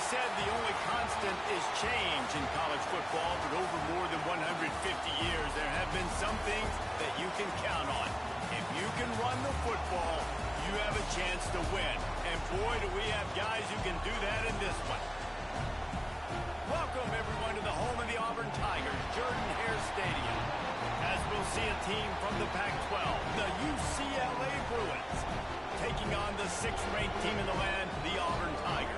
said the only constant is change in college football, but over more than 150 years, there have been some things that you can count on. If you can run the football, you have a chance to win. And boy, do we have guys who can do that in this one. Welcome, everyone, to the home of the Auburn Tigers, Jordan-Hare Stadium. As we'll see a team from the Pac-12, the UCLA Bruins, taking on the 6th-ranked team in the land, the Auburn Tigers.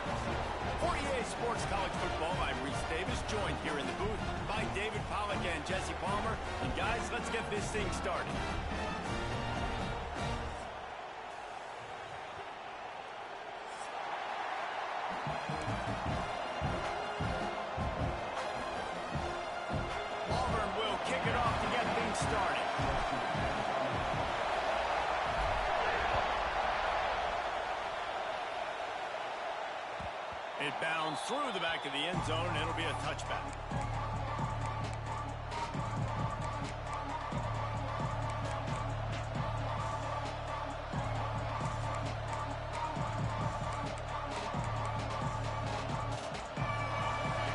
For EA Sports College Football, I'm Reese Davis, joined here in the booth by David Pollack and Jesse Palmer. And guys, let's get this thing started. Auburn will kick it off to get things started. It bounds through the back of the end zone, and it'll be a touchback.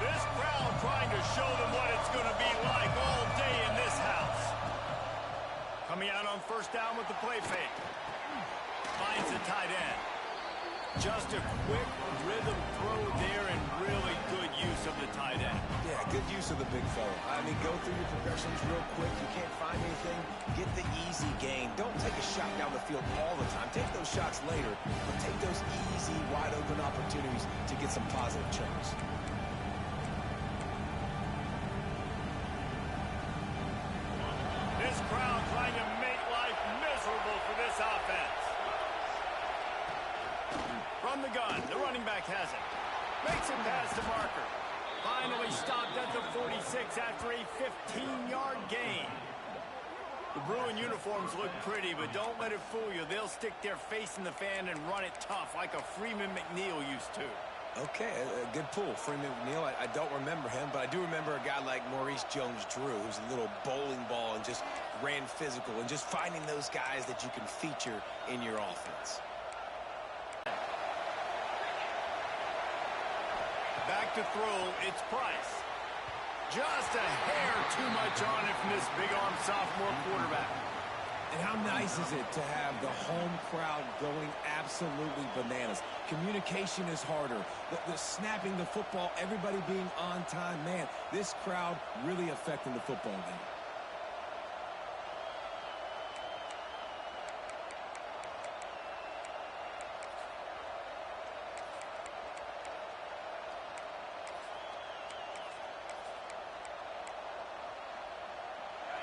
This crowd trying to show them what it's going to be like all day in this house. Coming out on first down with the play fake. Finds the tight end. Just a quick rhythm throw there and really good use of the tight end. Yeah, good use of the big fella. I mean, go through your progressions real quick. You can't find anything. Get the easy gain. Don't take a shot down the field all the time. Take those shots later, but take those easy, wide-open opportunities to get some positive chunks. This crowd trying to make life miserable for this offense. From the gun, the running back has it. Makes it past the marker. Finally stopped at the 46 after a 15-yard gain. The Bruin uniforms look pretty, but don't let it fool you. They'll stick their face in the fan and run it tough like a Freeman McNeil used to. Okay, a good pull. Freeman McNeil, I don't remember him, but I do remember a guy like Maurice Jones-Drew, who's a little bowling ball and just ran physical, and just finding those guys that you can feature in your offense. Back to throw, it's Price. Just a hair too much on it from this big-arm sophomore quarterback. And how nice is it to have the home crowd going absolutely bananas? Communication is harder. The snapping the football, everybody being on time. Man, this crowd really affecting the football game.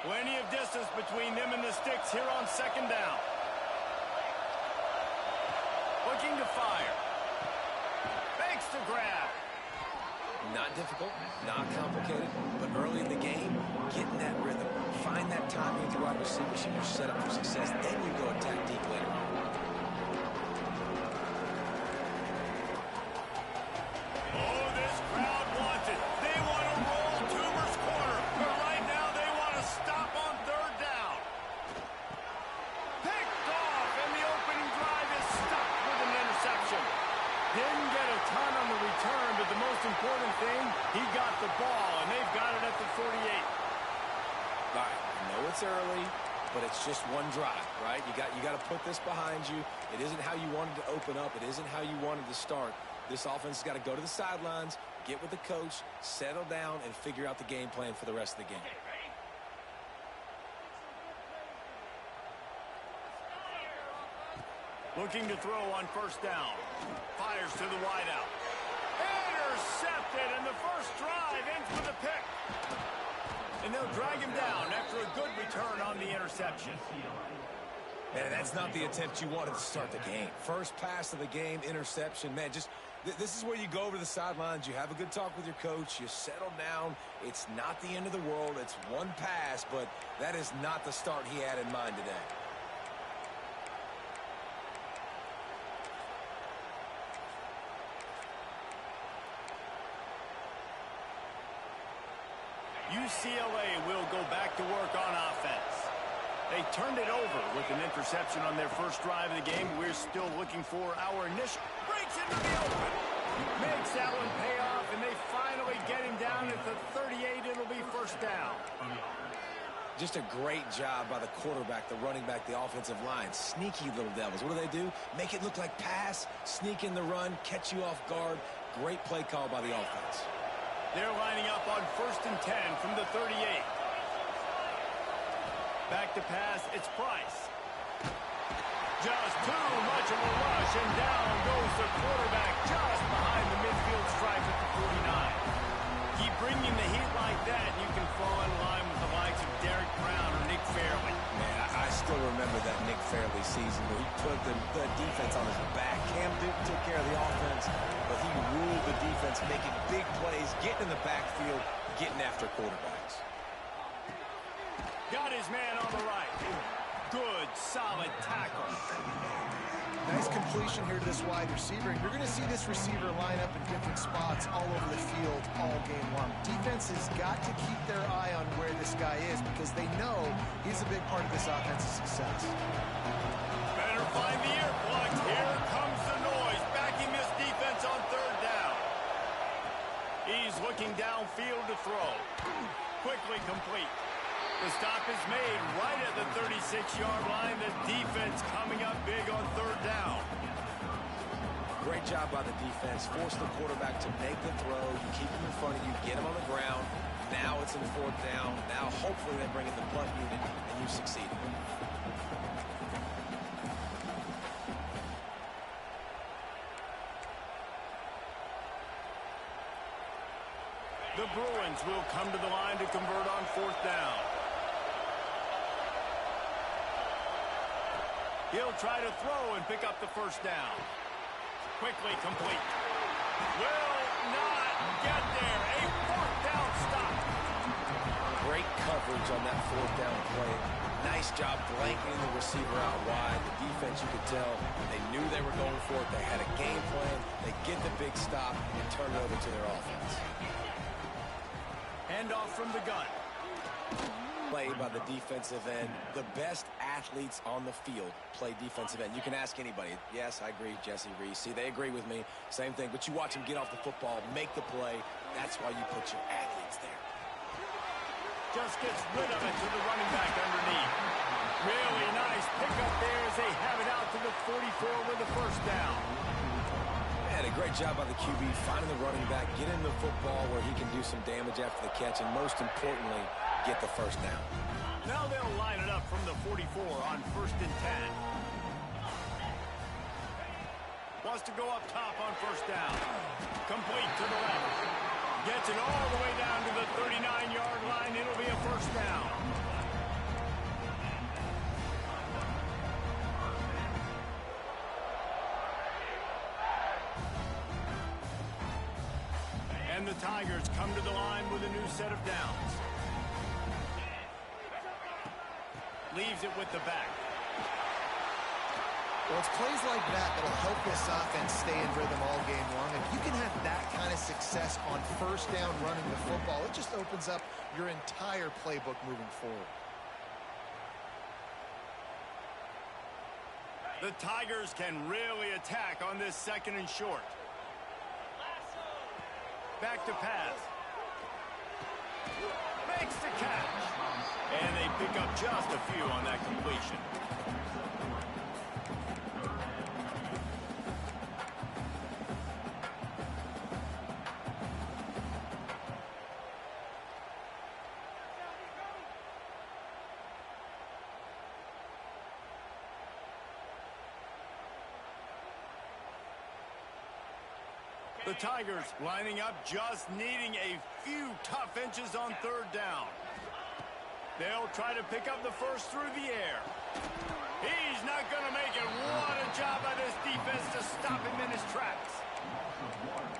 Plenty of distance between them and the sticks here on second down. Looking to fire. Fakes to grab. Not difficult, not complicated, but early in the game, getting that rhythm. Find that time with your wide receivers and you're set up for success. Then you go attack deep later on. Oh, this crowd wants it. They want to roll Toomer's corner. But right now they want to stop on third down. Picked off, and the opening drive is stopped with an interception. Didn't get a ton on the return, but the most important thing, he got the ball, and they've got it at the 48. All right, I know it's early, but it's just one drive, right? You got to put this behind you. It isn't how you wanted to open up. It isn't how you wanted to start. This offense has got to go to the sidelines, get with the coach, settle down, and figure out the game plan for the rest of the game. Looking to throw on first down. Fires to the wideout. Intercepted, and the first drive ends with a pick. And they'll drag him down after a good return on the interception. Man, that's not the attempt you wanted to start the game. First pass of the game, interception. Man, just this is where you go over the sidelines. You have a good talk with your coach. You settle down. It's not the end of the world. It's one pass, but that is not the start he had in mind today. UCLA will go back to work on offense. They turned it over with an interception on their first drive of the game. We're still looking for our initial. Breaks into the open. Makes that one pay off, and they finally get him down at the 38. It'll be first down. Just a great job by the quarterback, the running back, the offensive line. Sneaky little devils. What do? Make it look like pass, sneak in the run, catch you off guard. Great play call by the offense. They're lining up on 1st and 10 from the 38. Back to pass, it's Price. Just too much of a rush, and down goes the quarterback just behind the midfield stripe at the 49. Keep bringing the heat like that, and you can fall in line with the likes of Derek Brown or Nick Fairley. Man, I still remember that Nick Fairley season where he put the defense on his back. Cam Newton took care of the offense, but he ruled the defense, making big plays, getting in the backfield, getting after quarterbacks. Got his man on the right. Good, solid tackle. Nice completion here to this wide receiver. And you're going to see this receiver line up in different spots all over the field all game long. Defense has got to keep their eye on where this guy is because they know he's a big part of this offensive success. Better find the earplugs. Here comes the noise, backing this defense on 3rd down. He's looking downfield to throw. Quickly complete. The stop is made right at the 36-yard line. The defense coming up big on 3rd down. Great job by the defense. Force the quarterback to make the throw. You keep him in front of you. Get him on the ground. Now it's in 4th down. Now hopefully they bring in the punt unit, and you succeeded. The Bruins will come to the line to convert on 4th down. He'll try to throw and pick up the 1st down. Quickly complete. Will not get there. A 4th down stop. Great coverage on that 4th down play. Nice job blanketing the receiver out wide. The defense, you could tell, they knew they were going for it. They had a game plan. They get the big stop and turn it over to their offense. Handoff from the gun. Play by the defensive end. The best athletes on the field play defensive end. You can ask anybody. Yes, I agree, Jesse Reese. See, they agree with me. Same thing. But you watch them get off the football, make the play. That's why you put your athletes there. Just gets rid of it to the running back underneath. Really nice pickup there as they have it out to the 44 with the 1st down. A great job by the QB finding the running back, getting the football where he can do some damage after the catch, and most importantly, get the 1st down. Now they'll line it up from the 44 on 1st and 10. Wants to go up top on 1st down. Complete to the left. Gets it all the way down to the 39-yard line. It'll be a 1st down. And the Tigers come to the line with a new set of downs. Leaves it with the back. Well, it's plays like that that'll help this offense stay in rhythm all game long. If you can have that kind of success on 1st down running the football, it just opens up your entire playbook moving forward. The Tigers can really attack on this 2nd and short. Back to pass. Makes the catch. And they pick up just a few on that completion. The Tigers lining up, just needing a few tough inches on 3rd down. They'll try to pick up the 1st through the air. He's not going to make it. What a job by this defense to stop him in his tracks.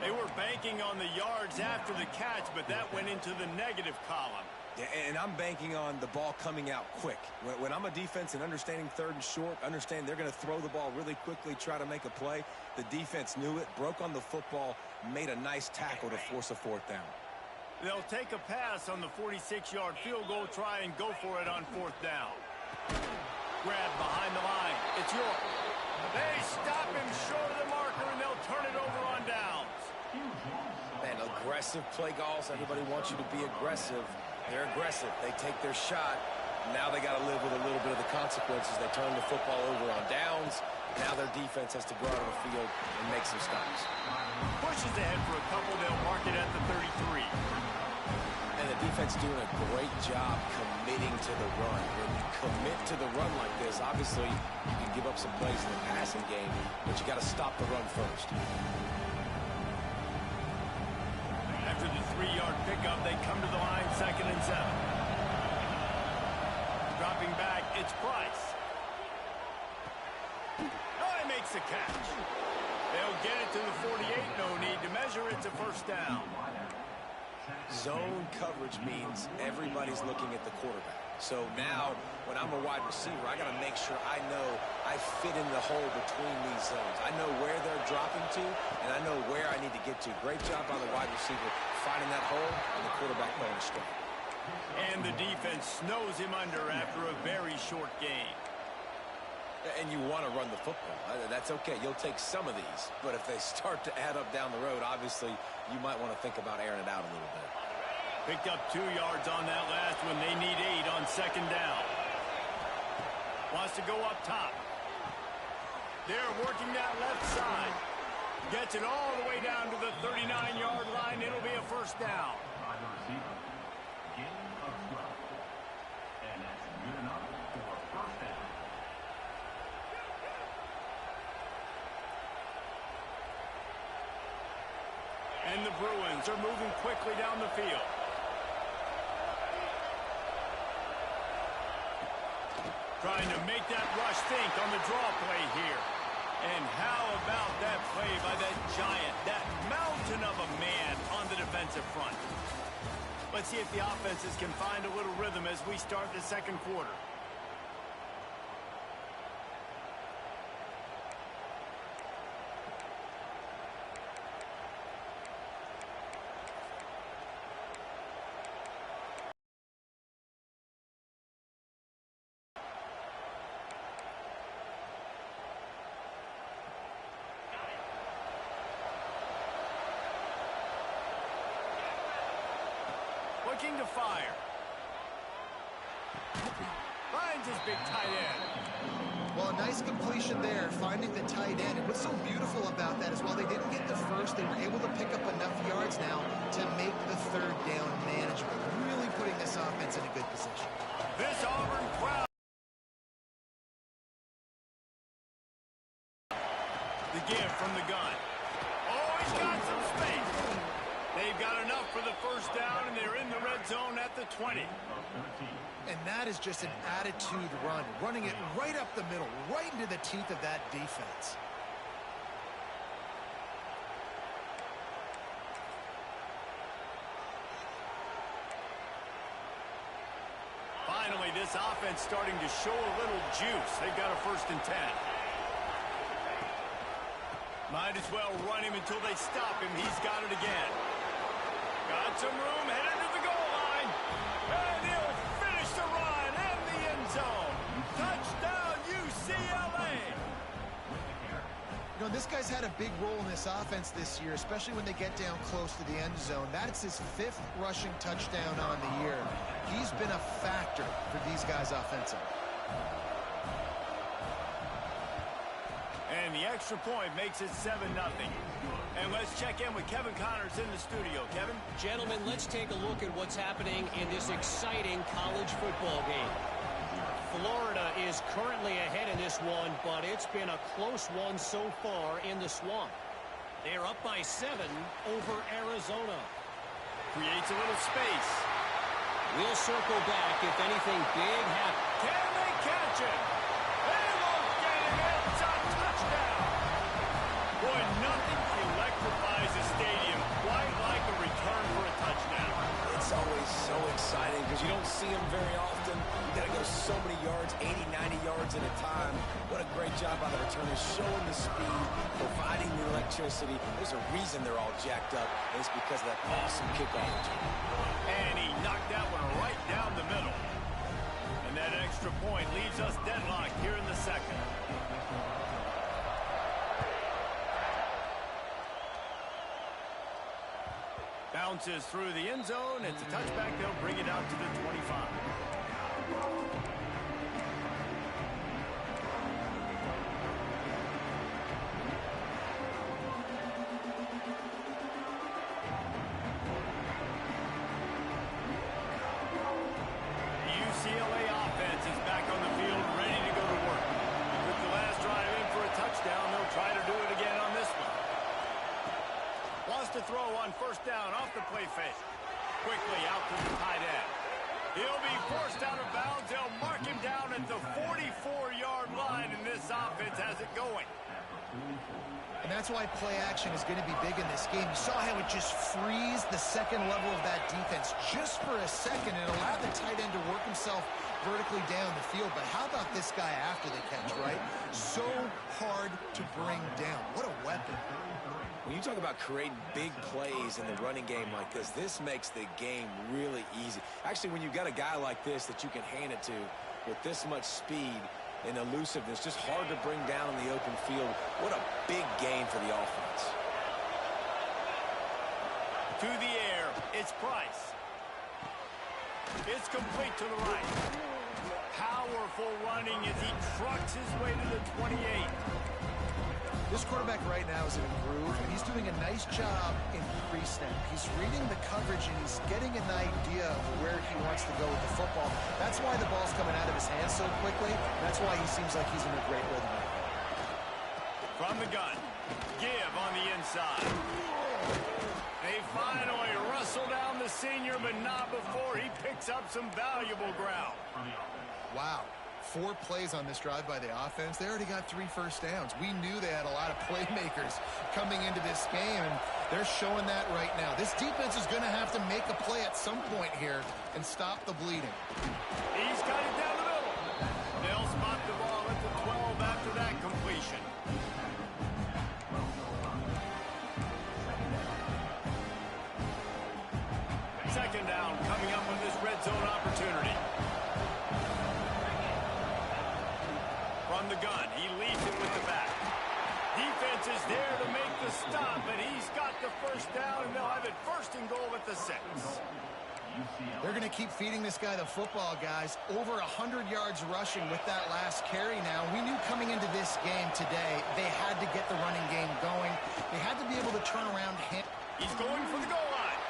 They were banking on the yards after the catch, but that went into the negative column. Yeah, and I'm banking on the ball coming out quick. When I'm a defense and understanding 3rd and short, understand they're going to throw the ball really quickly, try to make a play. The defense knew it, broke on the football, made a nice tackle to force a 4th down. They'll take a pass on the 46-yard field goal, try and go for it on 4th down. Grab behind the line. It's York. They stop him short of the marker, and they'll turn it over on downs. Man, aggressive play calls. Everybody wants you to be aggressive. They're aggressive. They take their shot. Now they got to live with a little bit of the consequences. They turn the football over on downs. Now their defense has to go out on the field and make some stops. Pushes ahead for a couple. They'll mark it at the 33. And the defense doing a great job committing to the run. When you commit to the run like this, obviously you can give up some plays in the passing game, but you got to stop the run first. After the 3-yard pickup, they come to the line, 2nd and 7. Dropping back, it's Price. Oh, he makes the catch. They'll get it to the 48. No need to measure. It's a first down. Zone coverage means everybody's looking at the quarterback. So now, when I'm a wide receiver, I got to make sure I know I fit in the hole between these zones. I know where they're dropping to, and I know where I need to get to. Great job by the wide receiver finding that hole, and the quarterback going to strike. And the defense snows him under after a very short game. And you want to run the football. That's okay. You'll take some of these. But if they start to add up down the road, obviously, you might want to think about airing it out a little bit. Picked up 2 yards on that last one. They need 8 on 2nd down. Wants to go up top. They're working that left side. Gets it all the way down to the 39-yard line. It'll be a first down. And the Bruins are moving quickly down the field. Trying to make that rush think on the draw play here. And how about that play by that giant, that mountain of a man on the defensive front? Let's see if the offenses can find a little rhythm as we start the 2nd quarter. Looking to fire. Finds his big tight end. Well, a nice completion there, finding the tight end. And what's so beautiful about that is while they didn't get the first, they were able to pick up enough yards now to make the 3rd down manageable. Really putting this offense in a good position. This Auburn crowd. The give from the gun. Oh, he's got some space. They've got enough for the first down, and they're in the red zone at the 20. And that is just an attitude run, running it right up the middle, right into the teeth of that defense. Finally, this offense starting to show a little juice. They've got a 1st and 10. Might as well run him until they stop him. He's got it again. Got some room, headed to the goal line. And he'll finish the run in the end zone. Touchdown, UCLA. You know, this guy's had a big role in this offense this year, especially when they get down close to the end zone. That's his 5th rushing touchdown on the year. He's been a factor for these guys offensively. And the extra point makes it 7-0. And let's check in with Kevin Connors in the studio. Kevin? Gentlemen, let's take a look at what's happening in this exciting college football game. Florida is currently ahead in this one, but it's been a close one so far in the Swamp. They're up by 7 over Arizona. Creates a little space. We'll circle back if anything big happens. Can they catch it? They won't get him. It's a touchdown. Boy, nothing electrifies a stadium quite like a return for a touchdown. It's always so exciting because you don't see them very often. You got to go so many yards, 80, 90 yards at a time. What a great job by the returners, showing the speed, providing the electricity. There's a reason they're all jacked up, and it's because of that awesome kickoff return. And he knocked that one right down the middle. And that extra point leaves us deadlocked here in the 2nd. bounces through the end zone. It's a touchback. They'll bring it out to the 25. UCLA offense is back on the field, ready to go to work. With the last drive in for a touchdown, they'll try to do it again on this one. Wants to throw on first down off the play fake. Quickly out to the tight end. He'll be forced out of bounds. They'll mark him down at the 44-yard line, and this offense has it going. And that's why play action is going to be big in this game. You saw how it just frees the second level of that defense just for a second and allowed the tight end to work himself vertically down the field. But how about this guy after the catch, right? So hard to bring down. What a weapon. When you talk about creating big plays in the running game like this makes the game really easy. Actually, when you've got a guy like this that you can hand it to with this much speed and elusiveness, just hard to bring down in the open field. What a big game for the offense. To the air, it's Price. It's complete to the right. Powerful running as he trucks his way to the 28. This quarterback right now is in a groove, and he's doing a nice job in pre-snap. He's reading the coverage, and he's getting an idea of where he wants to go with the football. That's why the ball's coming out of his hands so quickly. That's why he seems like he's in a great rhythm. From the gun, give on the inside. They finally wrestle down the senior, but not before he picks up some valuable ground. Wow. 4 plays on this drive by the offense. They already got 3 first downs. We knew they had a lot of playmakers coming into this game, and they're showing that right now. This defense is going to have to make a play at some point here and stop the bleeding. He's got it down the middle. They'll spot the ball at the 12 after that completion. Second down coming up on this red zone opportunity. From the gun, he leads it with the back. Defense is there to make the stop, and he's got the first down, and they'll have it first and goal at the 6. They're going to keep feeding this guy the football, guys. Over 100 yards rushing with that last carry now. We knew coming into this game today, they had to get the running game going. They had to be able to turn around. He's going for the goal line,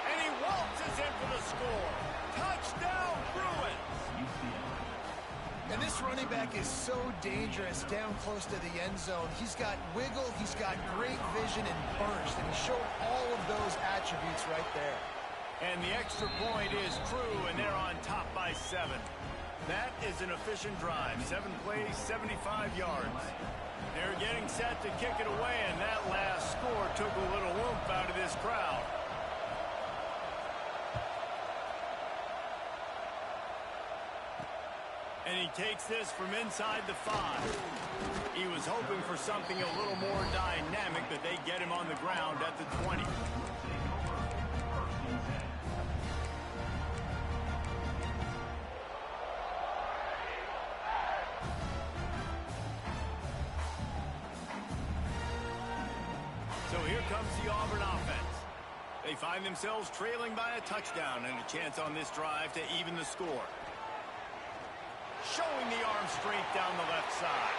and he waltzes in for the score. Touchdown, Bruins! And this running back is so dangerous down close to the end zone. He's got wiggle, he's got great vision and burst, and he showed all of those attributes right there. And the extra point is true, and they're on top by 7. That is an efficient drive. 7 plays, 75 yards. They're getting set to kick it away, and that last score took a little oomph out of this crowd. And he takes this from inside the 5. He was hoping for something a little more dynamic, but they get him on the ground at the 20. So here comes the Auburn offense. They find themselves trailing by a touchdown and a chance on this drive to even the score. Showing the arm strength down the left side.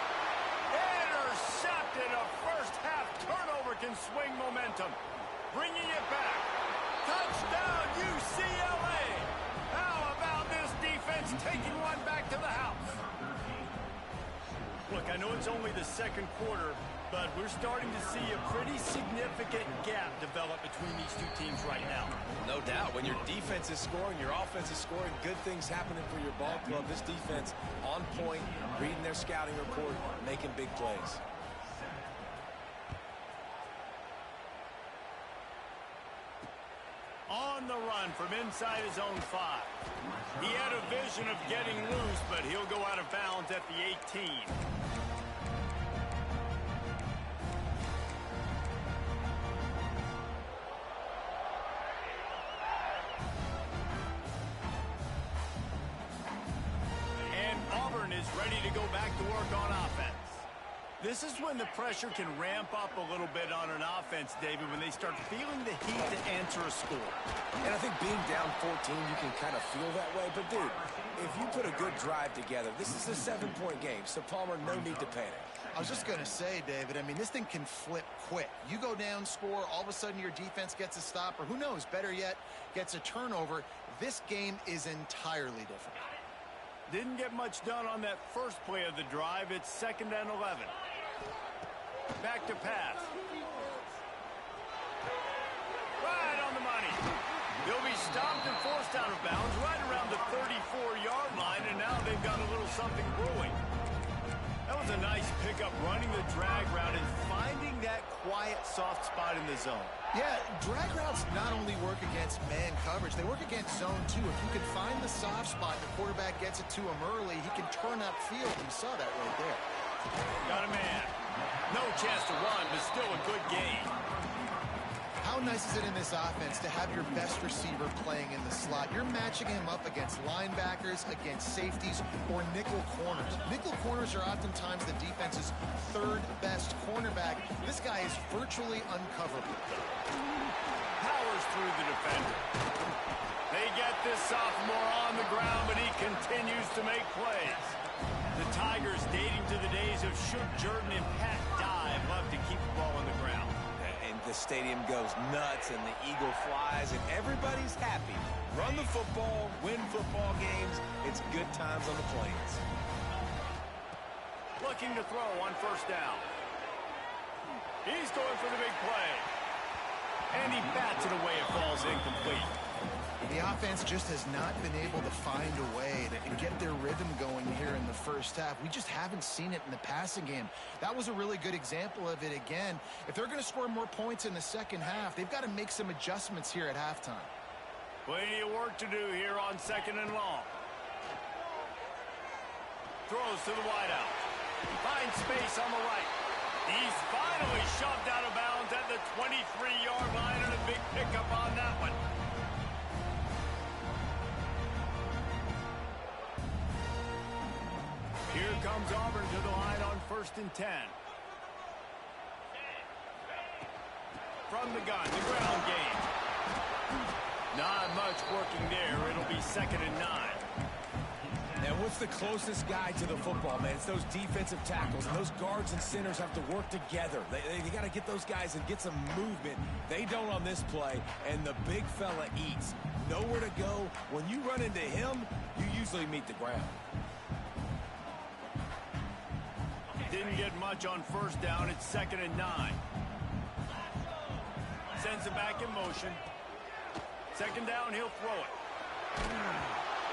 Intercepted. A first-half turnover can swing momentum. Bringing it back. Touchdown, UCLA. How about this defense taking one back to the house? Look, I know it's only the second quarter, but we're starting to see a pretty significant gap develop between these two teams right now. No doubt. When your defense is scoring, your offense is scoring, good things happening for your ball club. This defense on point, reading their scouting report, making big plays. On the run from inside his own 5. He had a vision of getting loose, but he'll go out of bounds at the 18. And Auburn is ready to go back to work on offense. This is when the pressure can ramp up a little bit on an offense, David, when they start feeling the heat to answer a score. And I think being down 14, you can kind of feel that way. But, dude, if you put a good drive together, this is a 7-point game. So, Palmer, no need to panic. I was just going to say, David, I mean, this thing can flip quick. You go down, score, all of a sudden your defense gets a stop, or who knows, better yet, gets a turnover. This game is entirely different. Didn't get much done on that first play of the drive. It's 2nd and 11. Back to pass. Right on the money. They'll be stopped and forced out of bounds right around the 34-yard line, and now they've got a little something brewing. That was a nice pickup, running the drag route and finding that quiet, soft spot in the zone. Yeah, drag routes not only work against man coverage, they work against zone too. If you can find the soft spot, the quarterback gets it to him early, he can turn upfield. You saw that right there. Got a man. No chance to run, but still a good game. How nice is it in this offense to have your best receiver playing in the slot? You're matching him up against linebackers, against safeties, or nickel corners. Nickel corners are oftentimes the defense's 3rd best cornerback. This guy is virtually uncoverable. Powers through the defender. They get this sophomore on the ground, but he continues to make plays. The Tigers, dating to the days of Shook Jordan and Pat Dye, love to keep the ball on the ground. And the stadium goes nuts, and the eagle flies, and everybody's happy. Run the football, win football games. It's good times on the Plains. Looking to throw on 1st down. He's going for the big play. And he bats it away. It falls incomplete. The offense just has not been able to find a way to get their rhythm going here in the first half. We just haven't seen it in the passing game. That was a really good example of it again. If they're going to score more points in the second half, they've got to make some adjustments here at halftime. Plenty of work to do here on 2nd and long. Throws to the wideout. Finds space on the right. He's finally shoved out of bounds at the 23-yard line, and a big pickup on that one. Here comes Auburn to the line on 1st and 10. From the gun, the ground game. Not much working there. It'll be 2nd and 9. And what's the closest guy to the football, man? It's those defensive tackles, and those guards and centers have to work together. They got to get those guys and get some movement. They don't on this play, and the big fella eats. Nowhere to go. When you run into him, you usually meet the ground. Didn't get much on 1st down. It's 2nd and 9. Sends it back in motion. 2nd down, he'll throw it.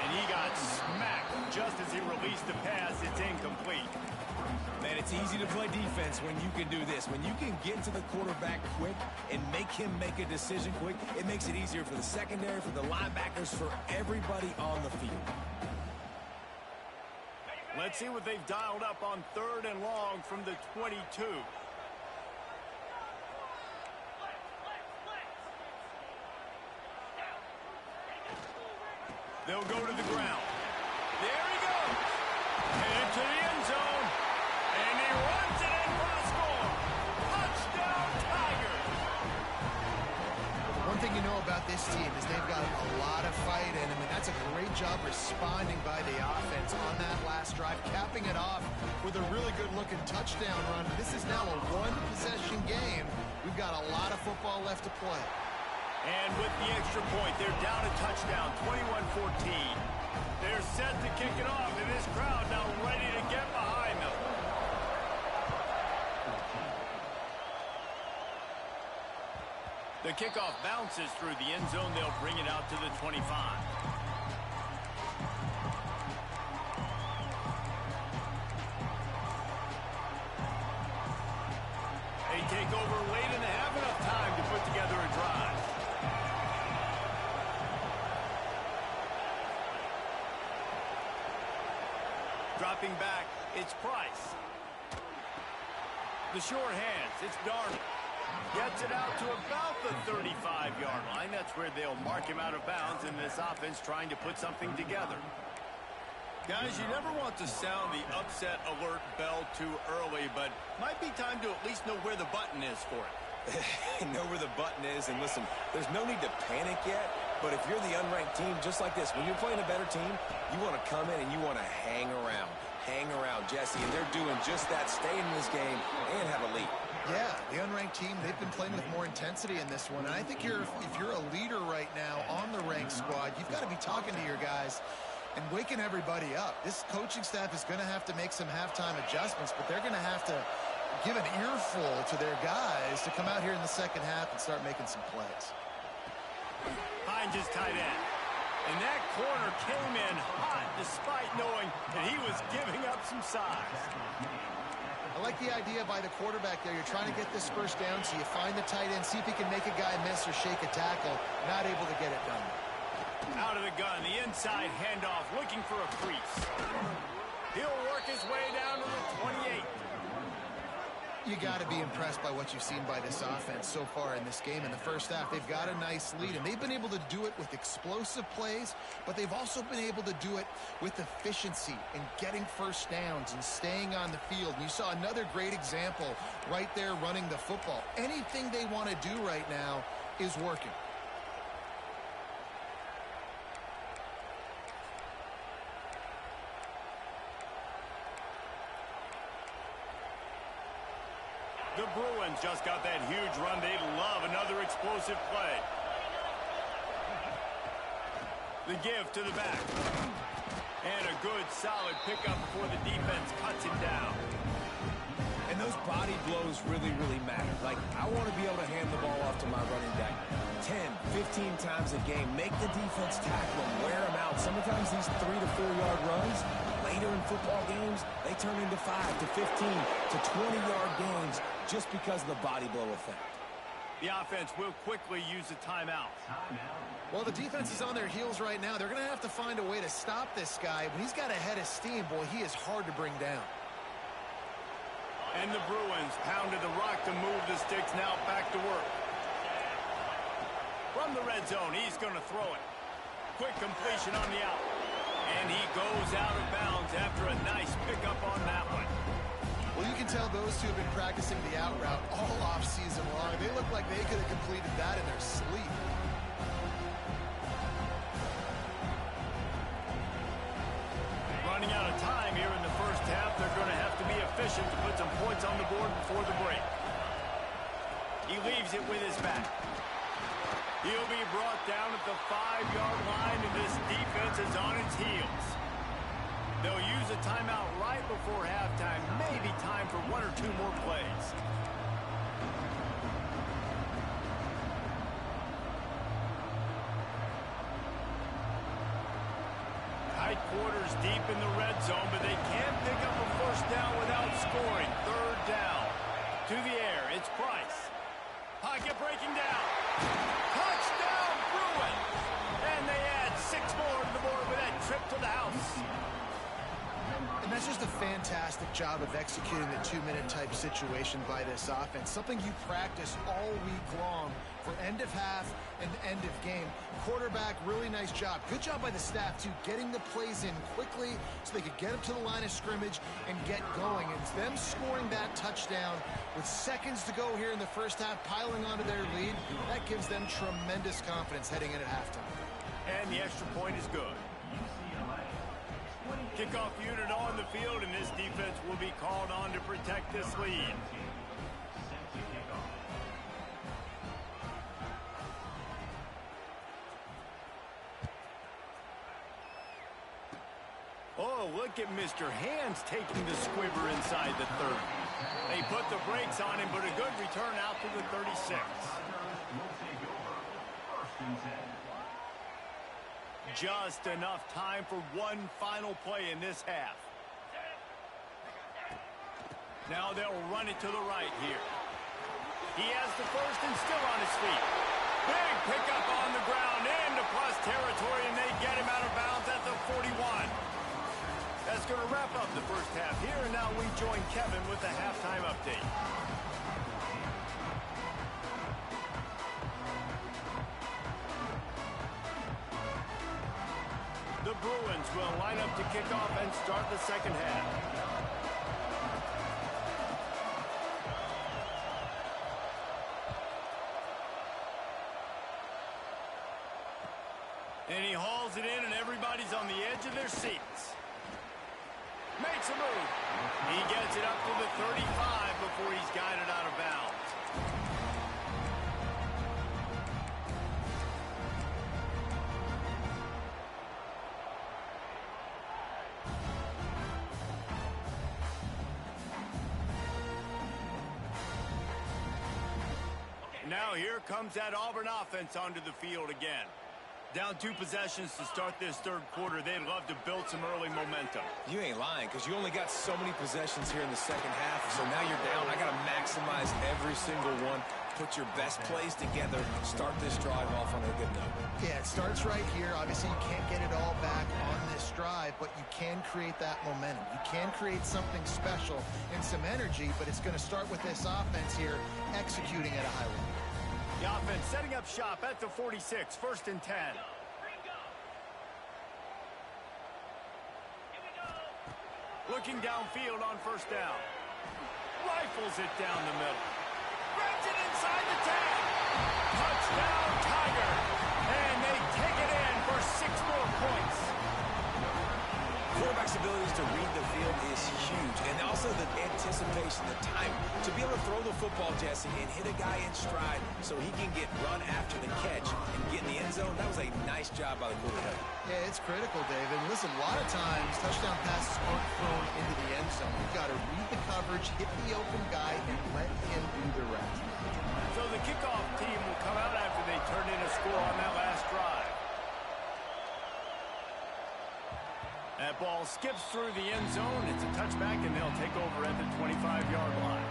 And he got smacked just as he released the pass. It's incomplete. Man, it's easy to play defense when you can do this. When you can get to the quarterback quick and make him make a decision quick, it makes it easier for the secondary, for the linebackers, for everybody on the field. Let's see what they've dialed up on 3rd and long from the 22. They'll go to the ground. There he goes. Headed to the end zone. And he runs it in for the score. Touchdown, Tigers. One thing you know about this team is they've got a lot of fight in them, and that's a great job responding by the offense on that last drive, capping it off with a really good-looking touchdown run. This is now a one-possession game. We've got a lot of football left to play. And with the extra point, they're down a touchdown, 21-14. They're set to kick it off, and this crowd now ready to get behind them. The kickoff bounces through the end zone. They'll bring it out to the 25. They take over late and have enough time to put together a drive. Dropping back, it's Price. The short hands, it's Darnold. Gets it out to about the 35-yard line. That's where they'll mark him out of bounds in this offense trying to put something together. Guys, you never want to sound the upset alert bell too early, but might be time to at least know where the button is for it. Know where the button is, and listen, there's no need to panic yet, but if you're the unranked team, just like this, when you're playing a better team, you want to come in and you want to hang around. Hang around, Jesse, and they're doing just that, stay in this game and have a lead. Yeah, the unranked team, they've been playing with more intensity in this one. And I think if you're a leader right now on the ranked squad, you've got to be talking to your guys and waking everybody up. This coaching staff is going to have to make some halftime adjustments, but they're going to have to give an earful to their guys to come out here in the second half and start making some plays. Hines is tight end. And that corner came in hot despite knowing that he was giving up some size. I like the idea by the quarterback there. You're trying to get this first down, so you find the tight end, see if he can make a guy miss or shake a tackle. Not able to get it done. Out of the gun, the inside handoff, looking for a crease. He'll work his way down to the 28. You got to be impressed by what you've seen by this offense so far in this game. In the first half, they've got a nice lead, and they've been able to do it with explosive plays, but they've also been able to do it with efficiency and getting first downs and staying on the field. And you saw another great example right there running the football. Anything they want to do right now is working. The Bruins just got that huge run. They love another explosive play. The give to the back. And a good, solid pickup before the defense cuts him down. And those body blows really, really matter. Like, I want to be able to hand the ball off to my running back 10, 15 times a game. Make the defense tackle him, wear him out. Sometimes these 3 to 4 yard runs, later in football games, they turn into 5 to 15 to 20 yard gains just because of the body blow effect. The offense will quickly use a timeout. Well, the defense is on their heels right now. They're going to have to find a way to stop this guy. When he's got a head of steam, boy, he is hard to bring down. And the Bruins pounded the rock to move the sticks. Now back to work. From the red zone, he's going to throw it. Quick completion on the out. And he goes out of bounds after a nice pickup on that one. Well, you can tell those two have been practicing the out route all offseason long. They look like they could have completed that in their sleep. Running out of time here in the first half. They're going to have to be efficient to put some points on the board before the break. He leaves it with his back. He'll be brought down at the 5-yard line, and this defense is on its heels. They'll use a timeout right before halftime. Maybe time for 1 or 2 more plays. Tight quarters deep in the red zone, but they can't pick up a first down without scoring. Third down. To the air, it's Price. Pocket breaking down. Touchdown, Bruins! And they add 6 more to the board with that trip to the house. And that's just a fantastic job of executing the 2-minute type situation by this offense. Something you practice all week long for end of half and end of game. Quarterback, really nice job. Good job by the staff, too, getting the plays in quickly so they could get up to the line of scrimmage and get going. It's them scoring that touchdown with seconds to go here in the first half, piling onto their lead. That gives them tremendous confidence heading in at halftime. And the extra point is good. Kickoff unit on the field, and this defense will be called on to protect this lead. Oh, look at Mr. Hands taking the squibber inside the 30. They put the brakes on him, but a good return out to the 36. Just enough time for one final play in this half. Now they'll run it to the right here. He has the first and still on his feet. Big pickup on the ground into plus territory, and they get him out of bounds at the 41. That's going to wrap up the first half here, and now we join Kevin with the halftime update. The Bruins will line up to kick off and start the second half. And he hauls it in, and everybody's on the edge of their seats. Makes a move. He gets it up to the 35 before he's guided out of bounds. Now here comes that Auburn offense onto the field again. Down 2 possessions to start this third quarter. They'd love to build some early momentum. You ain't lying, because you only got so many possessions here in the second half, so now you're down. I got to maximize every single one. Put your best plays together. Start this drive off on a good note. Yeah, it starts right here. Obviously, you can't get it all back on this drive, but you can create that momentum. You can create something special and some energy, but it's going to start with this offense here executing at a high level. The offense setting up shop at the 46, 1st and 10. Looking downfield on 1st down. Rifles it down the middle. Grabs it inside the 10. Touchdown, Tiger. And they take it in for 6 more points. Quarterback's abilities to read the field is huge, and also the anticipation, the time to be able to throw the football, Jesse, and hit a guy in stride so he can get run after the catch and get in the end zone. That was a nice job by the quarterback. Yeah, it's critical, David. Listen, a lot of times touchdown passes aren't thrown into the end zone. You've got to read the coverage, hit the open guy, and let him do the rest. So the kickoff team will come out after they turn in a score on that last drive. That ball skips through the end zone. It's a touchback, and they'll take over at the 25-yard line.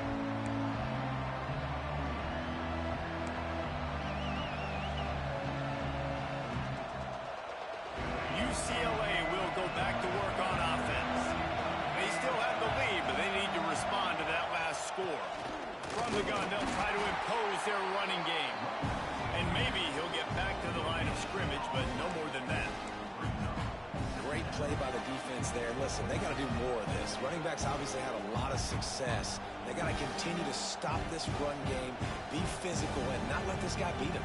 UCLA will go back to work on offense. They still have the lead, but they need to respond to that last score. From the gun, they'll try to impose their running game. And maybe he'll get back to the line of scrimmage, but no more than that. Great play by the defense there. Listen, they got to do more of this. Running backs obviously had a lot of success. They got to continue to stop this run game, be physical, and not let this guy beat him.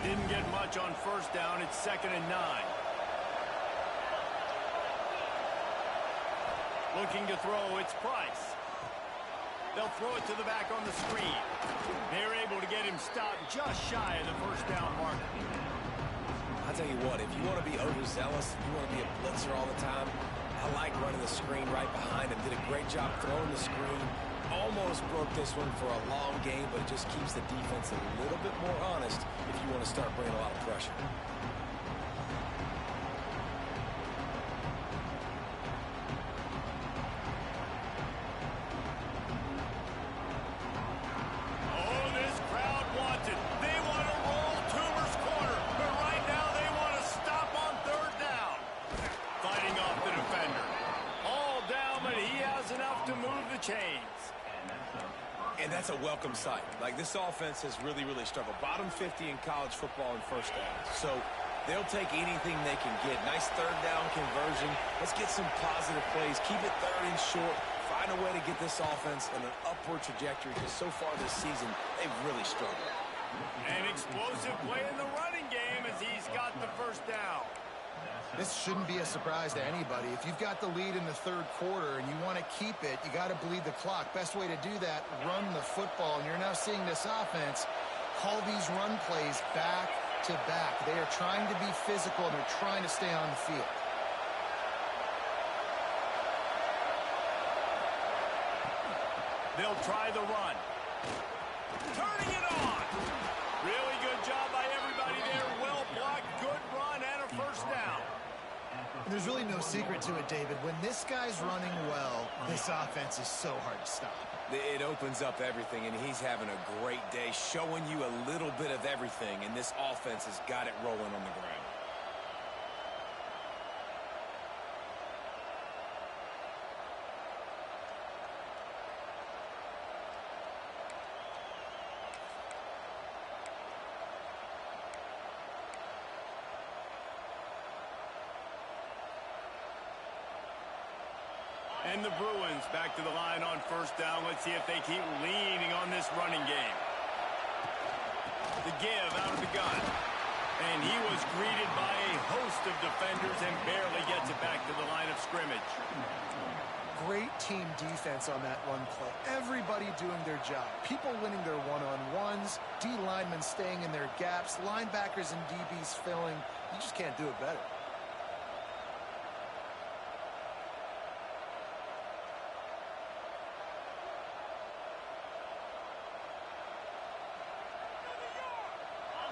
Didn't get much on 1st down. It's 2nd and 9. Looking to throw, it's Price. They'll throw it to the back on the screen. They're able to get him stopped just shy of the 1st down mark. I'll tell you what, if you want to be overzealous, if you want to be a blitzer all the time, I like running the screen right behind him. Did a great job throwing the screen. Almost broke this one for a long game, but it just keeps the defense a little bit more honest if you want to start bringing a lot of pressure. And that's a welcome sight. Like, this offense has really, really struggled. Bottom 50 in college football in 1st down. So they'll take anything they can get. Nice 3rd down conversion. Let's get some positive plays. Keep it 3rd and short. Find a way to get this offense in an upward trajectory, because so far this season, they've really struggled. An explosive play in the running game as he's got the 1st down. This shouldn't be a surprise to anybody. If you've got the lead in the 3rd quarter and you want to keep it, you got to bleed the clock. Best way to do that, run the football. And you're now seeing this offense call these run plays back to back. They are trying to be physical, and they're trying to stay on the field. They'll try the run. Turning it on. Really good job by everybody there. Well blocked, good run, and a 1st down. There's really no secret to it, David. When this guy's running well, this offense is so hard to stop. It opens up everything, and he's having a great day, showing you a little bit of everything, and this offense has got it rolling on the ground. And the Bruins back to the line on first down. Let's see if they keep leaning on this running game. The give out of the gun. And he was greeted by a host of defenders and barely gets it back to the line of scrimmage. Great team defense on that run play. Everybody doing their job. People winning their one-on-ones, D linemen staying in their gaps, linebackers and DBs filling. You just can't do it better.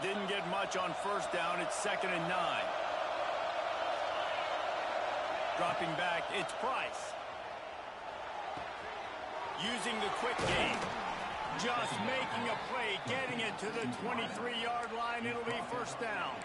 Didn't get much on first down. It's 2nd and 9. Dropping back, it's Price. Using the quick game. Just making a play, getting it to the 23-yard line. It'll be first down.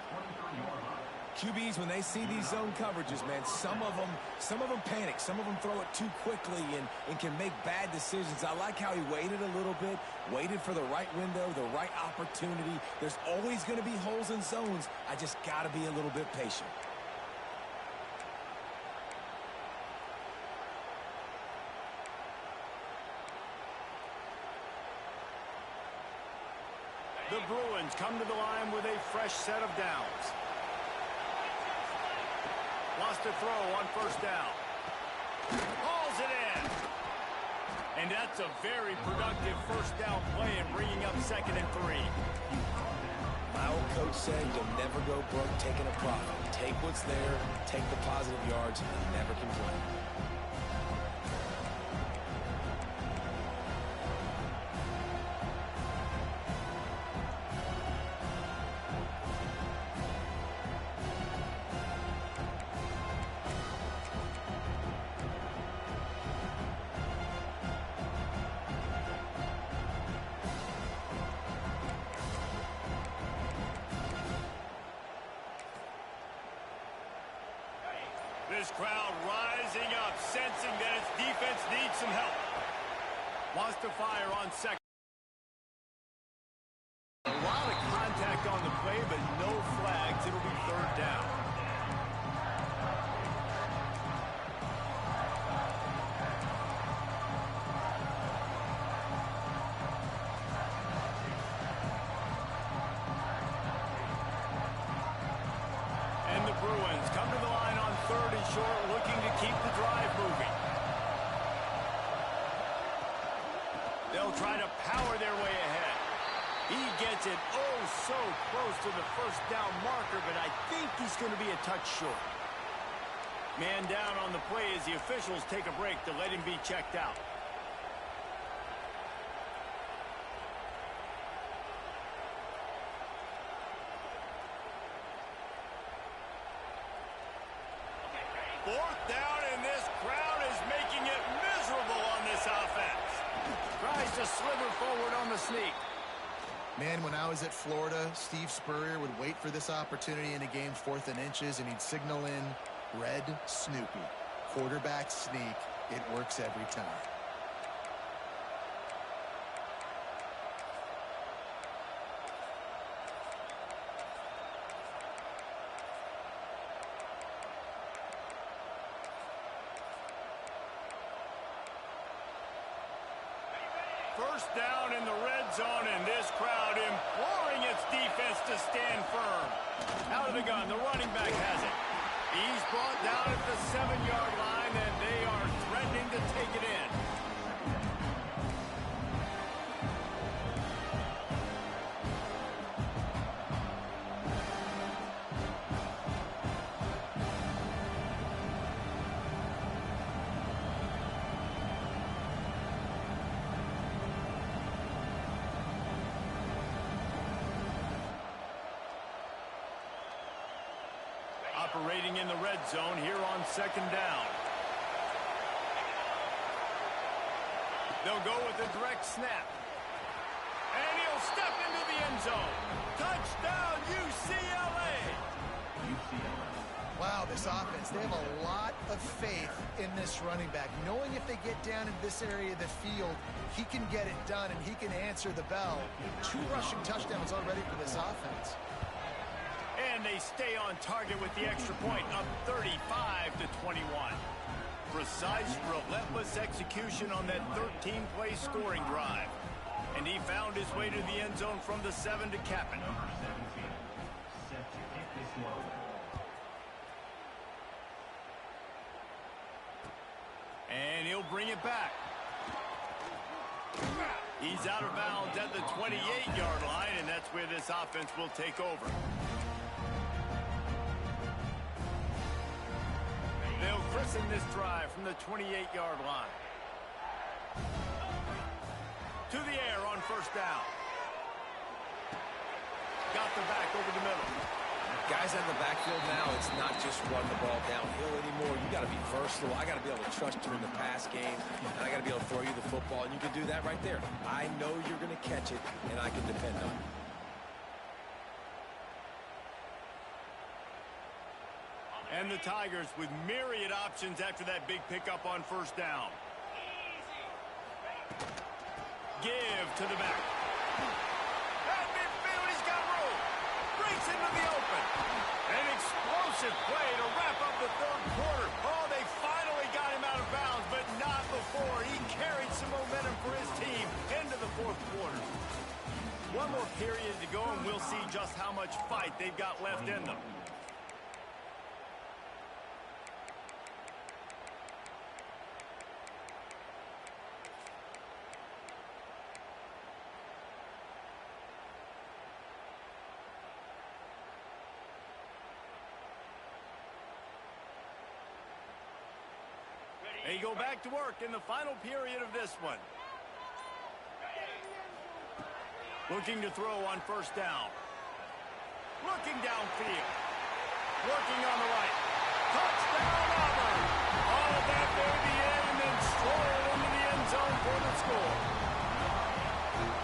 QBs, when they see these zone coverages, man, some of them panic. Some of them throw it too quickly and can make bad decisions. I like how he waited a little bit, waited for the right window, the right opportunity. There's always going to be holes in zones. I just got to be a little bit patient. The Bruins come to the line with a fresh set of downs. Lost a throw on first down. Hauls it in. And that's a very productive first down play in bringing up 2nd and 3. My old coach said you'll never go broke taking a profit. Take what's there, take the positive yards, and never complain. This crowd rising up, sensing that its defense needs some help. Wants to fire on second. A lot of contact on the play, but no flags. It'll be 3rd down. And the Bruins come to the line on 3rd and short, looking to keep the drive moving. They'll try to power their way ahead. He gets it so close to the first down marker, but I think he's going to be a touch short. Man down on the play as the officials take a break to let him be checked out. Fourth down, and this crowd is making it miserable on this offense. Tries to sliver forward on the sneak. Man, when I was at Florida, Steve Spurrier would wait for this opportunity in a game 4th and inches, and he'd signal in Red Snoopy. Quarterback sneak. It works every time. First down in the red zone, and this crowd imploring its defense to stand firm. Out of the gun, the running back has it. He's brought down at the 7-yard line, and they are threatening to take it in. Operating in the red zone here on 2nd down. They'll go with a direct snap. And he'll step into the end zone. Touchdown, UCLA! Wow, this offense, they have a lot of faith in this running back. Knowing if they get down in this area of the field, he can get it done and he can answer the bell. 2 rushing touchdowns already for this offense. And they stay on target with the extra point, up 35-21. precise, relentless execution on that 13-play scoring drive. And he found his way to the end zone from the 7 to cap it. And he'll bring it back. He's out of bounds at the 28-yard line, and that's where this offense will take over. They'll christen this drive from the 28-yard line. To the air on first down. Got the back over the middle. Guys out in the backfield now, it's not just run the ball downhill anymore. You got to be versatile. I got to be able to trust you in the pass game, and I got to be able to throw you the football, and you can do that right there. I know you're going to catch it, and I can depend on it. And the Tigers with myriad options after that big pickup on first down. Give to the back. At midfield, he's got room. Breaks into the open. An explosive play to wrap up the third quarter. Oh, they finally got him out of bounds, but not before. He carried some momentum for his team into the fourth quarter. One more period to go, and we'll see just how much fight they've got left in them. They go back to work in the final period of this one. Looking to throw on first down. Looking downfield. Working on the right. Touchdown, Auburn! All of that baby in and then stroll into the end zone for the score.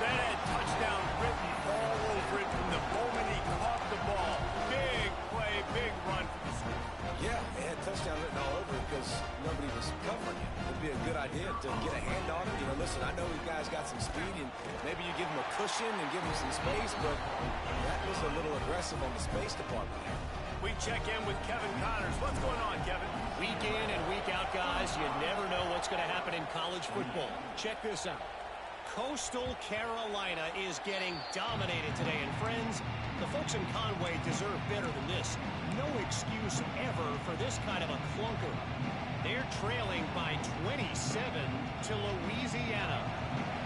That had touchdown written all over it from the moment he caught the ball. Big play, big run for the score. Yeah, it had touchdown written all over it because nobody was covering it. It'd be a good idea to get a hand on it. You know, listen, I know you guys got some speed, and maybe you give him a cushion and give him some space, but that was a little aggressive on the space department. We check in with Kevin Connors. What's going on, Kevin? Week in and week out, guys, you never know what's going to happen in college football. Check this out. Coastal Carolina is getting dominated today. And friends, the folks in Conway deserve better than this. No excuse ever for this kind of a clunker. They're trailing by 27 to Louisiana.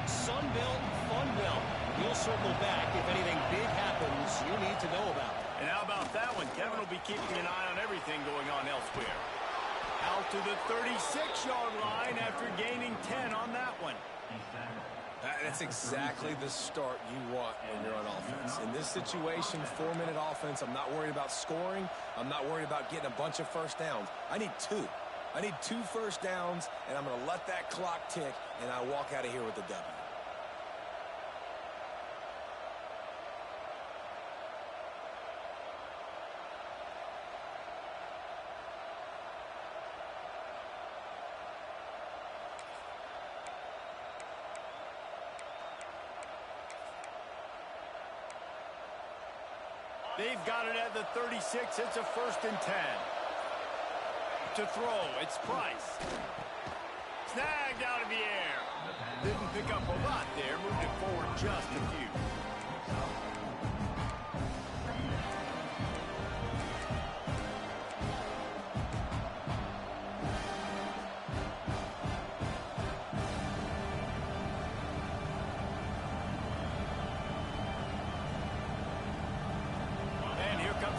Sunbelt, Funbelt. We'll circle back if anything big happens you need to know about. And how about that one? Kevin will be keeping an eye on everything going on elsewhere. Out to the 36-yard line after gaining 10 on that one. That's exactly the start you want when you're on offense. In this situation, 4-minute offense, I'm not worried about scoring. I'm not worried about getting a bunch of first downs. I need 2. I need 2 first downs, and I'm going to let that clock tick, and I walk out of here with a W. They've got it at the 36. It's a 1st and 10. To throw, it's Price. Snagged out of the air. Didn't pick up a lot there. Moved it forward just a few.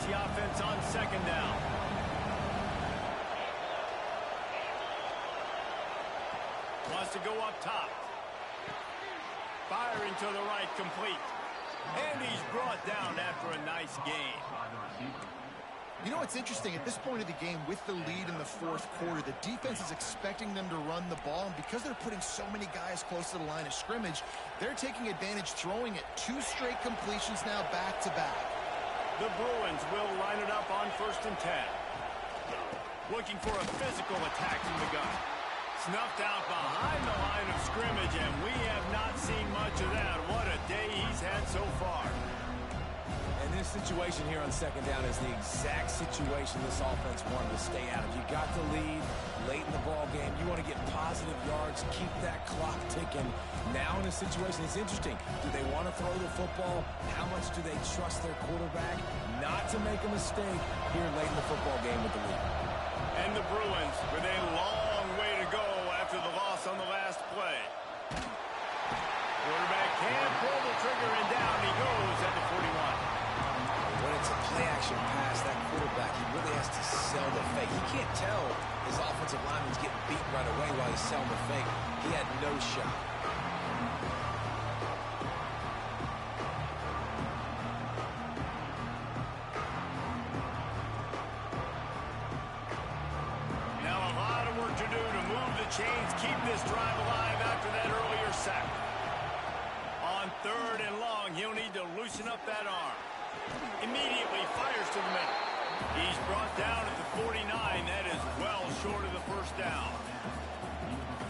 The offense on 2nd down. Wants to go up top. Firing to the right, complete. And he's brought down after a nice gain. You know what's interesting? At this point of the game, with the lead in the fourth quarter, the defense is expecting them to run the ball. And because they're putting so many guys close to the line of scrimmage, they're taking advantage, throwing it. 2 straight completions now back-to-back. The Bruins will line it up on 1st and 10. Looking for a physical attack from the gun. Snuffed out behind the line of scrimmage, and we have not seen much of that. What a day he's had so far. And this situation here on second down is the exact situation this offense wanted to stay out of. You got the lead late in the ball game. You want to get positive yards, keep that clock ticking. Now in a situation, it's interesting. Do they want to throw the football? How much do they trust their quarterback not to make a mistake here late in the football game with the lead? And the Bruins with a long way to go after the loss on the last play. Quarterback can pull the trigger, and down he goes at the 41. When it's a play-action pass, that quarterback, he really has to sell the fake. He can't tell his offensive lineman's getting beat right away while he's selling the fake. He had no shot. Now a lot of work to do to move the chains, keep this drive alive after that earlier sack. On 3rd and long, he'll need to loosen up that arm. Immediately fires to the middle. He's brought down at the 49. That is well short of the first down.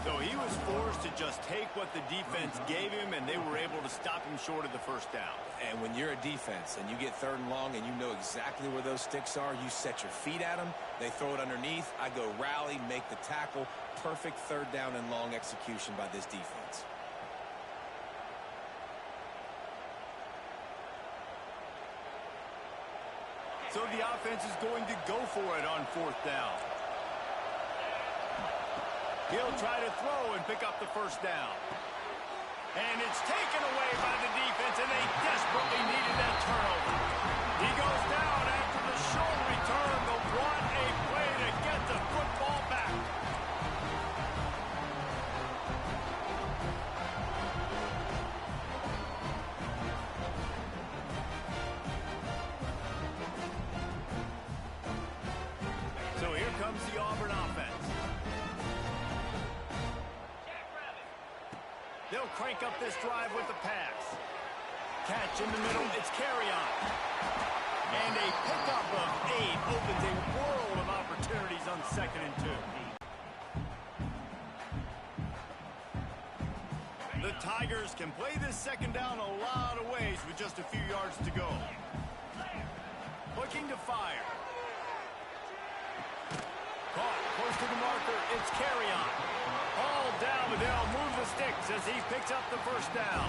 So he was forced to just take what the defense gave him, and they were able to stop him short of the first down. And when you're a defense and you get 3rd and long and you know exactly where those sticks are, you set your feet at them, they throw it underneath, I go rally, make the tackle. Perfect 3rd down and long execution by this defense. So the offense is going to go for it on 4th down. He'll try to throw and pick up the first down. And it's taken away by the defense, and they desperately needed that turnover. He goes down after the short return, but what a play to get the football back. So here comes the Auburn offense. They'll crank up this drive with the pass. Catch in the middle, it's Carry-On. And a pickup of 8 opens a world of opportunities on 2nd and 2. The Tigers can play this second down a lot of ways with just a few yards to go. Looking to fire. Caught close to the marker, it's Carry-On. All down, but they'll move the sticks as he picks up the first down.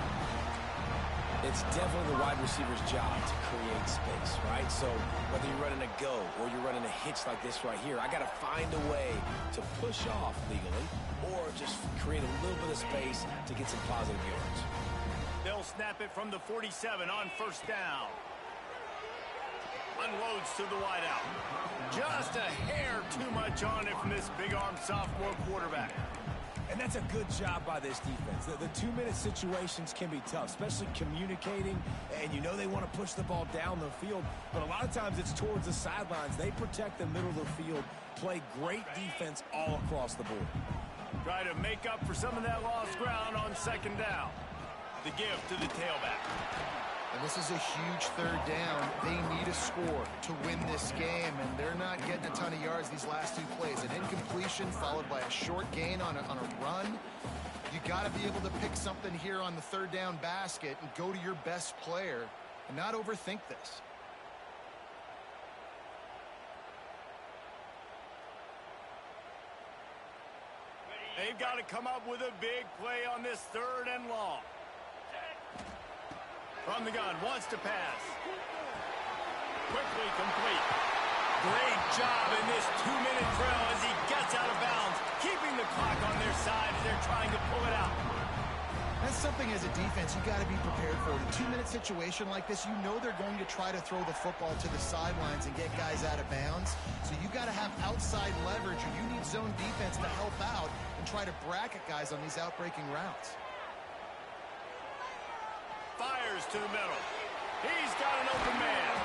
It's definitely the wide receiver's job to create space, right? So whether you're running a go or you're running a hitch like this right here, I got to find a way to push off legally or just create a little bit of space to get some positive yards. They'll snap it from the 47 on 1st down. Unloads to the wideout. Just a hair too much on it from this big-armed sophomore quarterback. And that's a good job by this defense. The 2-minute situations can be tough, especially communicating, and you know they want to push the ball down the field, but a lot of times it's towards the sidelines. They protect the middle of the field, play great defense all across the board. Try to make up for some of that lost ground on 2nd down. The give to the tailback. And this is a huge 3rd down. They need a score to win this game, and they're not getting a ton of yards these last 2 plays. An incompletion followed by a short gain on a run. You got to be able to pick something here on the 3rd down basket and go to your best player and not overthink this. They've got to come up with a big play on this 3rd and long. From the gun, wants to pass. Quickly complete. Great job in this 2-minute drill as he gets out of bounds, keeping the clock on their side as they're trying to pull it out. That's something as a defense you got to be prepared for. In a 2-minute situation like this, you know they're going to try to throw the football to the sidelines and get guys out of bounds. So you got to have outside leverage, or you need zone defense to help out and try to bracket guys on these outbreaking routes. Fires to the middle. He's got an open man.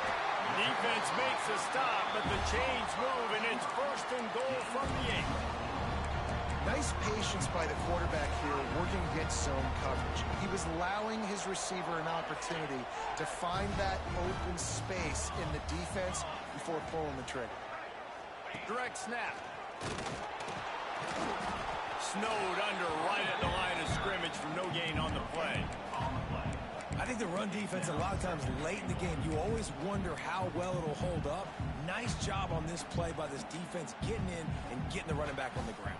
Defense makes a stop, but the chains move, and it's 1st and goal from the 8. Nice patience by the quarterback here working against zone coverage. He was allowing his receiver an opportunity to find that open space in the defense before pulling the trigger. Direct snap. Snowed under right at the line of scrimmage for no gain on the play. I think the run defense, a lot of times late in the game, you always wonder how well it'll hold up. Nice job on this play by this defense, getting in and getting the running back on the ground.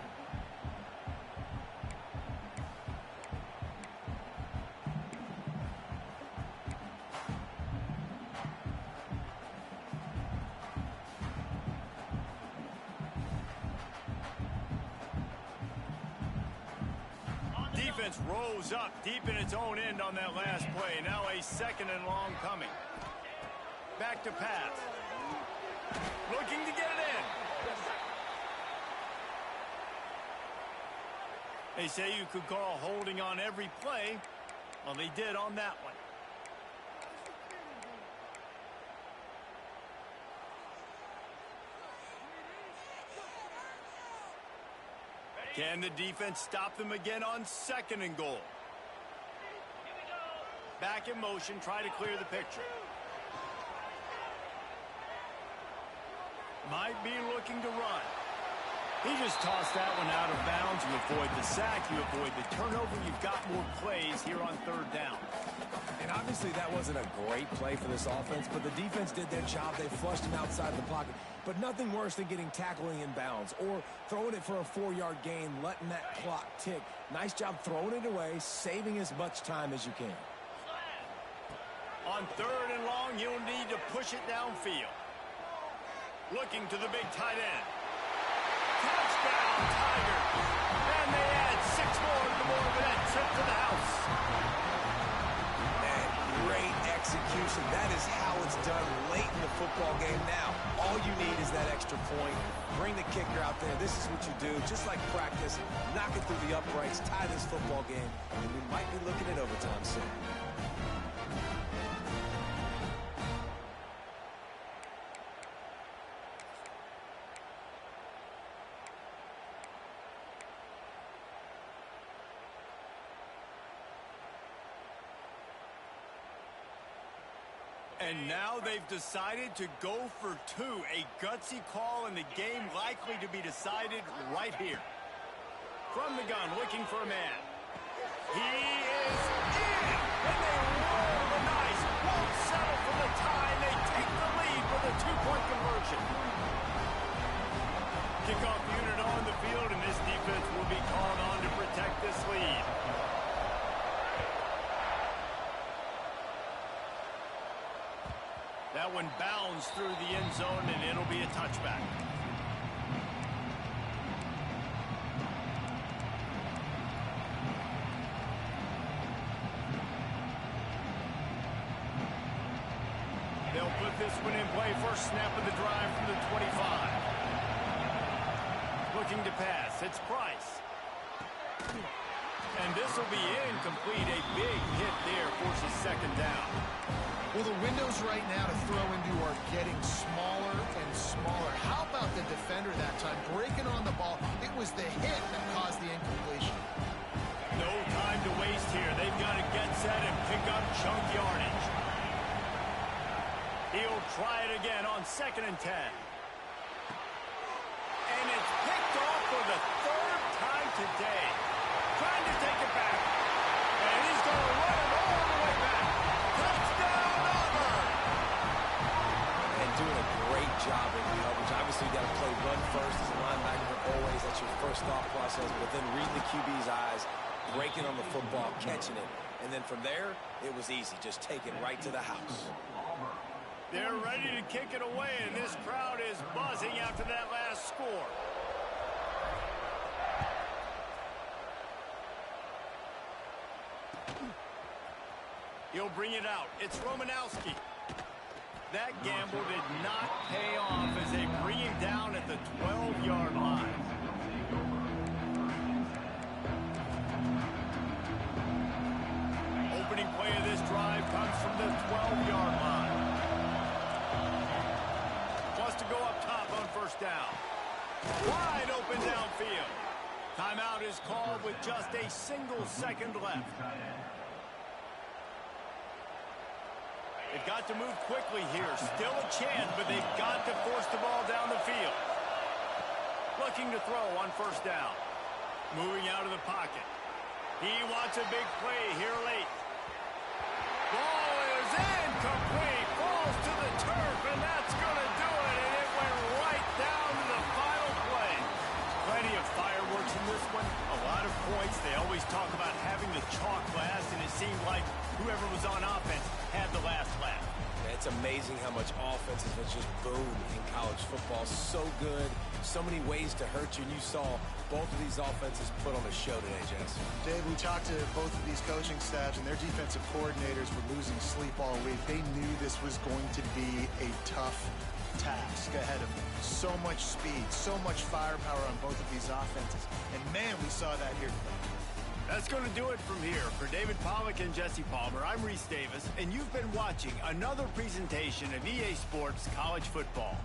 Defense rose up deep in its own end on that last play. Now a 2nd and long coming. Back to pass. Looking to get it in. They say you could call holding on every play. Well, they did on that one. Can the defense stop them again on 2nd and goal? Back in motion, try to clear the picture. Might be looking to run. He just tossed that one out of bounds. You avoid the sack, you avoid the turnover. You've got more plays here on 3rd down. And obviously that wasn't a great play for this offense, but the defense did their job. They flushed him outside the pocket. But nothing worse than getting tackling in bounds or throwing it for a 4-yard gain, letting that clock tick. Nice job throwing it away, saving as much time as you can. On 3rd and long, you'll need to push it downfield. Looking to the big tight end. Touchdown, Tigers. And they add 6 more to the board with that trip to the house. And great execution. That is how it's done late in the football game. Now, all you need is that extra point. Bring the kicker out there. This is what you do. Just like practice, knock it through the uprights, tie this football game, and we might be looking at overtime soon. And now they've decided to go for 2. A gutsy call, and the game likely to be decided right here. From the gun, looking for a man. He is in! And they roll the dice. Won't settle for the tie. They take the lead with a 2-point conversion. Kickoff unit on the field, and this defense will be called on to protect this lead. That one bounds through the end zone, and it'll be a touchback. They'll put this one in play. First snap of the drive from the 25. Looking to pass. It's Price. And this will be incomplete. A big hit there forces 2nd down. Well, the windows right now to throw into are getting smaller and smaller. How about the defender that time breaking on the ball? It was the hit that caused the incompletion. No time to waste here. They've got to get set and pick up chunk yardage. He'll try it again on 2nd and 10. And it's picked off for the 3rd time today. Trying to take it back. And he's going to run it all the way back. Touchdown, Auburn! And doing a great job in coverage. Obviously, you got to play run first as a linebacker always. That's your first thought process. But then reading the QB's eyes, breaking on the football, catching it. And then from there, it was easy. Just take it right to the house. They're ready to kick it away, and this crowd is buzzing after that last score. He'll bring it out. It's Romanowski. That gamble did not pay off as they bring him down at the 12-yard line. Opening play of this drive comes from the 12-yard line. Wants to go up top on 1st down. Wide open downfield. Timeout is called with just a single second left. They've got to move quickly here. Still a chance, but they've got to force the ball down the field. Looking to throw on 1st down. Moving out of the pocket. He wants a big play here late. Ball is incomplete. Falls to the turf, and that's going to do it. And it went right down to the final play. Plenty of fireworks in this one. A lot of points. They always talk about having the chalk last, and it seemed like whoever was on offense had the last laugh. It's amazing how much offense has just boomed in college football. So good. So many ways to hurt you. And you saw both of these offenses put on a show today, Jess. Dave, we talked to both of these coaching staffs, and their defensive coordinators were losing sleep all week. They knew this was going to be a tough task ahead of them. So much speed, so much firepower on both of these offenses. And, man, we saw that here today. That's going to do it from here. For David Pollack and Jesse Palmer, I'm Reese Davis, and you've been watching another presentation of EA Sports College Football.